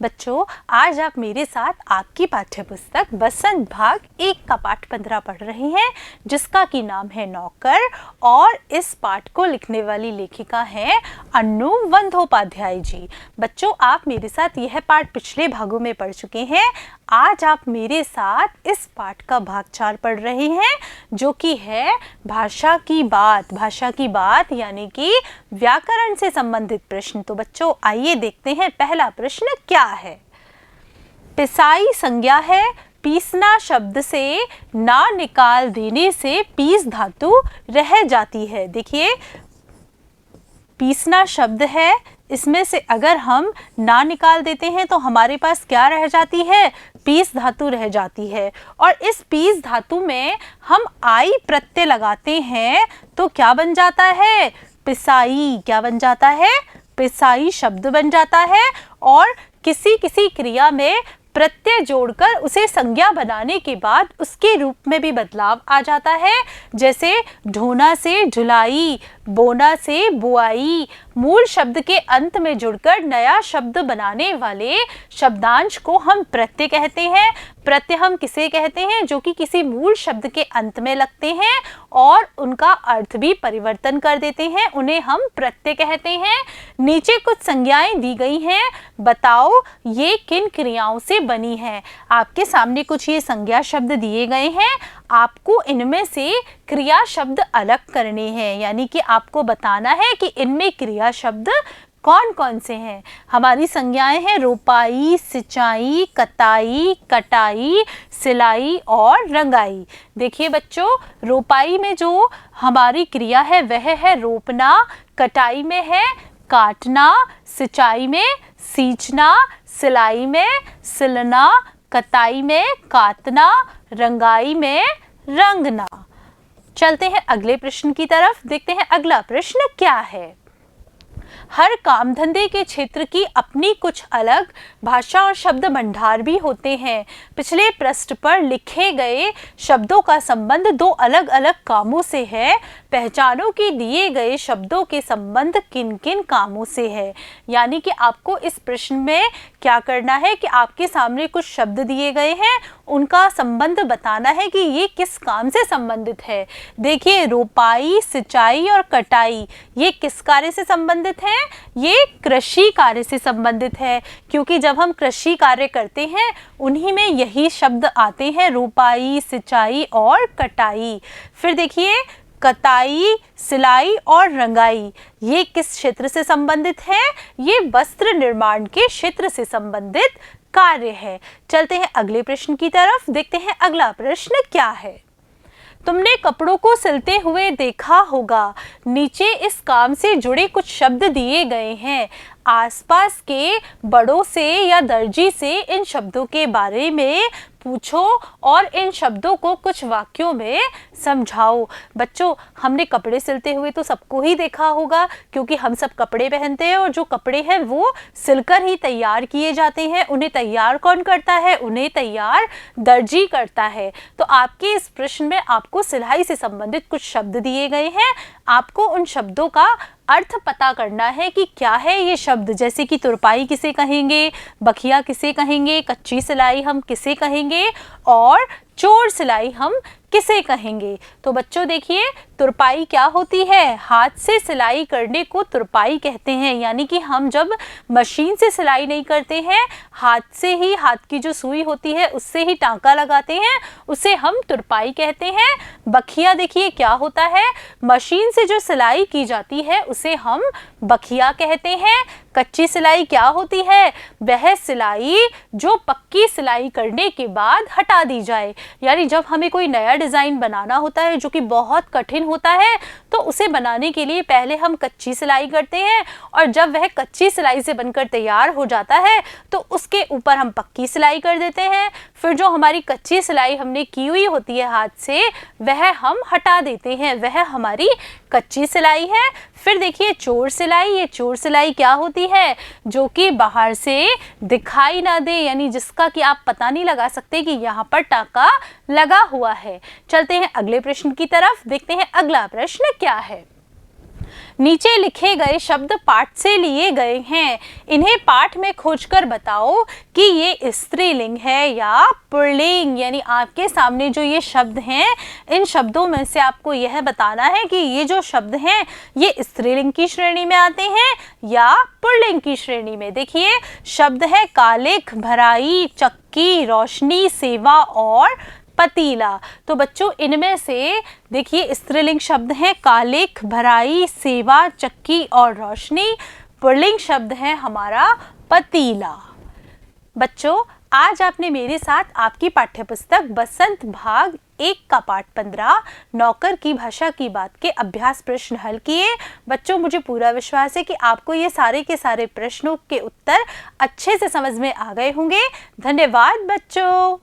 बच्चों, आज आप मेरे साथ आपकी पाठ्य पुस्तक बसंत भाग 1 का पाठ 15 पढ़ रहे हैं, जिसका की नाम है नौकर। और इस पाठ को लिखने वाली लेखिका है अन्नू बंदोपाध्याय जी। बच्चों, आप मेरे साथ यह पाठ पिछले भागों में पढ़ चुके हैं। आज आप मेरे साथ इस पाठ का भाग 4 पढ़ रहे हैं, जो कि है भाषा की बात। भाषा की बात यानी कि व्याकरण से संबंधित प्रश्न। तो बच्चों, आइए देखते हैं पहला प्रश्न क्या है। पिसाई संज्ञा है, पीसना शब्द से ना निकाल देने से पीस धातु रह जाती है। देखिए, पीसना शब्द है, इसमें से अगर हम ना निकाल देते हैं तो हमारे पास क्या रह जाती है? पीस धातु रह जाती है। और इस पीस धातु में हम आई प्रत्यय लगाते हैं तो क्या बन जाता है? पिसाई। क्या बन जाता है? पिसाई शब्द बन जाता है। और किसी किसी क्रिया में प्रत्यय जोड़कर उसे संज्ञा बनाने के बाद उसके रूप में भी बदलाव आ जाता है। जैसे ढोना से ढुलाई, बोना से बुआई। मूल शब्द के अंत में जुड़कर नया शब्द बनाने वाले शब्दांश को हम प्रत्यय कहते हैं। प्रत्यय हम किसे कहते हैं? जो कि किसी मूल शब्द के अंत में लगते हैं और उनका अर्थ भी परिवर्तन कर देते हैं, उन्हें हम प्रत्यय कहते हैं। नीचे कुछ संज्ञाएं दी गई हैं, बताओ ये किन क्रियाओं से बनी है। आपके सामने कुछ ये संज्ञा शब्द दिए गए हैं, आपको इनमें से क्रिया शब्द अलग करने हैं, यानी कि आपको बताना है कि इनमें क्रिया शब्द कौन कौन से हैं। हमारी संज्ञाएं हैं रोपाई, सिंचाई, कताई, कटाई, सिलाई और रंगाई। देखिए बच्चों, रोपाई में जो हमारी क्रिया है वह है रोपना, कटाई में है काटना, सिंचाई में सींचना, सिलाई में सिलना, कताई में कातना, रंगाई में रंगना। चलते हैं अगले प्रश्न की तरफ। देखते हैं अगला प्रश्न क्या है। हर काम धंधे के क्षेत्र की अपनी कुछ अलग भाषा और शब्द भंडार भी होते हैं। पिछले पृष्ठ पर लिखे गए शब्दों का संबंध दो अलग अलग कामों से है। पहचानो कि दिए गए शब्दों के संबंध किन किन कामों से है। यानी कि आपको इस प्रश्न में क्या करना है कि आपके सामने कुछ शब्द दिए गए हैं, उनका संबंध बताना है कि ये किस काम से संबंधित है। देखिए, रोपाई, सिंचाई और कटाई ये किस कार्य से संबंधित है? ये कृषि कार्य से संबंधित है, क्योंकि जब हम कृषि कार्य करते हैं उन्हीं में यही शब्द आते हैं, रोपाई, सिंचाई और कटाई। फिर देखिए, कताई, सिलाई और रंगाई ये किस क्षेत्र से संबंधित है? ये वस्त्र निर्माण के क्षेत्र से संबंधित कार्य है। चलते हैं अगले प्रश्न की तरफ। देखते हैं अगला प्रश्न क्या है। तुमने कपड़ों को सिलते हुए देखा होगा। नीचे इस काम से जुड़े कुछ शब्द दिए गए हैं। आसपास के बड़ों से या दर्जी से इन शब्दों के बारे में पूछो और इन शब्दों को कुछ वाक्यों में समझाओ। बच्चों, हमने कपड़े सिलते हुए तो सबको ही देखा होगा, क्योंकि हम सब कपड़े पहनते हैं और जो कपड़े हैं वो सिलकर ही तैयार किए जाते हैं। उन्हें तैयार कौन करता है? उन्हें तैयार दर्जी करता है। तो आपके इस प्रश्न में आपको सिलाई से संबंधित कुछ शब्द दिए गए हैं। आपको उन शब्दों का अर्थ पता करना है कि क्या है ये शब्द। जैसे कि तुरपाई किसे कहेंगे, बखिया किसे कहेंगे, कच्ची सिलाई हम किसे कहेंगे और चोर सिलाई हम किसे कहेंगे। तो बच्चों देखिए, तुरपाई क्या होती है? हाथ से सिलाई करने को तुरपाई कहते हैं। यानी कि हम जब मशीन से सिलाई नहीं करते हैं, हाथ से ही, हाथ की जो सुई होती है उससे ही टांका लगाते हैं, उसे हम तुरपाई कहते हैं। बखिया देखिए क्या होता है? मशीन से जो सिलाई की जाती है उसे हम बखिया कहते हैं। कच्ची सिलाई क्या होती है? वह सिलाई जो पक्की सिलाई करने के बाद हटा दी जाए। यानी जब हमें कोई नया डिज़ाइन बनाना होता है जो कि बहुत कठिन होता है, तो उसे बनाने के लिए पहले हम कच्ची सिलाई करते हैं, और जब वह कच्ची सिलाई से बनकर तैयार हो जाता है तो उसके ऊपर हम पक्की सिलाई कर देते हैं। फिर जो हमारी कच्ची सिलाई हमने की हुई होती है हाथ से, वह हम हटा देते हैं, वह हमारी कच्ची सिलाई है। फिर देखिए चोर सिलाई। ये चोर सिलाई क्या होती है? जो कि बाहर से दिखाई ना दे, यानी जिसका कि आप पता नहीं लगा सकते कि यहाँ पर टाका लगा हुआ है। चलते हैं अगले प्रश्न की तरफ। देखते हैं अगला प्रश्न क्या है। नीचे लिखे गए शब्द पाठ से लिए गए हैं, इन्हें पाठ में खोजकर बताओ कि ये स्त्रीलिंग है या पुल्लिंग। यानी आपके सामने जो ये शब्द हैं, इन शब्दों में से आपको यह बताना है कि ये जो शब्द हैं ये स्त्रीलिंग की श्रेणी में आते हैं या पुल्लिंग की श्रेणी में। देखिए शब्द है कालिख, भराई, चक्की, रोशनी, सेवा और पतीला। तो बच्चों इनमें से देखिए स्त्रीलिंग शब्द हैं कालिख, भराई, सेवा, चक्की और रोशनी। पुल्लिंग शब्द है हमारा पतीला। बच्चों आज आपने मेरे साथ आपकी पाठ्यपुस्तक बसंत भाग 1 का पाठ 15 नौकर की भाषा की बात के अभ्यास प्रश्न हल किए। बच्चों मुझे पूरा विश्वास है कि आपको ये सारे के सारे प्रश्नों के उत्तर अच्छे से समझ में आ गए होंगे। धन्यवाद बच्चों।